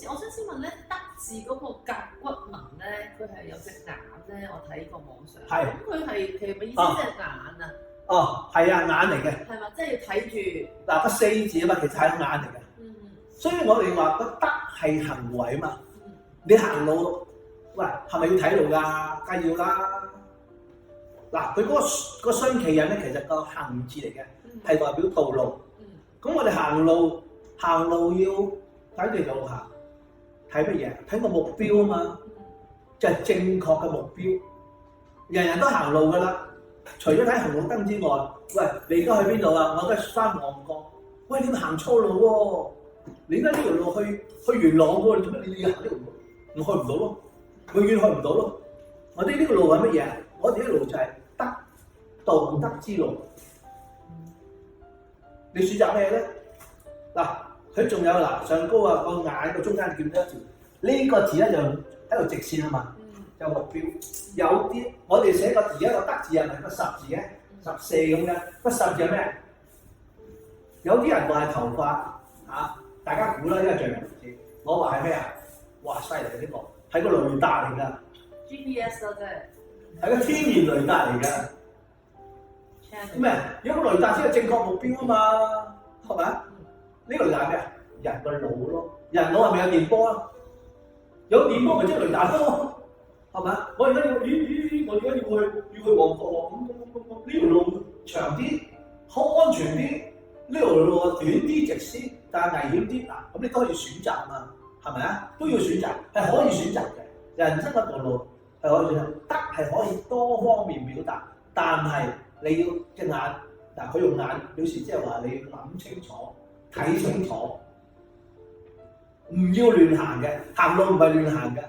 似，我想先問咧，德字嗰個甲骨文咧，佢係有隻眼咧，我睇過網上。係。咁佢係其實咪意思即係眼啊？哦，係啊，眼嚟嘅。係嘛？即係要睇住。嗱，個四字啊嘛，其實係眼嚟嘅。嗯。所以我哋話個德係行為啊嘛。嗯。你行路，喂，係咪要睇路㗎？梗係要啦。嗱，佢嗰個雙企人咧，其實個行字嚟嘅，係代表道路。咁我哋行路要睇條路行，睇乜嘢？睇個目標啊嘛，就係正確嘅目標。人人都行路㗎啦，除咗睇紅綠燈之外，喂，你而家去邊度啊？我而家翻旺角。喂，你行錯路喎！你而家呢條路去元朗喎，你做乜你要行呢條路？我去唔到咯，永遠去唔到咯。我哋呢個路係乜嘢啊？我哋呢個路就係道德之路。你選擇咩咧？嗱，佢仲有嗱，上高啊個眼個中間見到一條呢個字咧，就喺度直線啊嘛，有目標。有啲我哋寫個而家個德字係咪個十字嘅14咁嘅？個十字係咩？有啲人話係頭髮嚇，大家估啦，呢個象形字。我話係咩啊？哇，犀利呢個係個雷達嚟㗎。GPS 咯，真係。係個天然雷達嚟㗎。咩？有個雷達先係正確目標啊嘛，係咪啊？呢個雷達係咩啊？人個腦咯，人腦係咪有電波啊？有電波咪即係雷達咯，係咪啊？我而家要我而家要去旺角喎，咁呢條路長啲，安全啲，呢條路短啲直線，但係危險啲嗱，咁你都可以選擇嘛，係咪啊？都要選擇，係可以選擇嘅。人生嘅道路係可以選擇，德係可以多方面表達，但係你要隻眼嗱，佢用眼表示即係話你要諗清楚、睇清楚，唔要亂行嘅，行路唔係亂行嘅。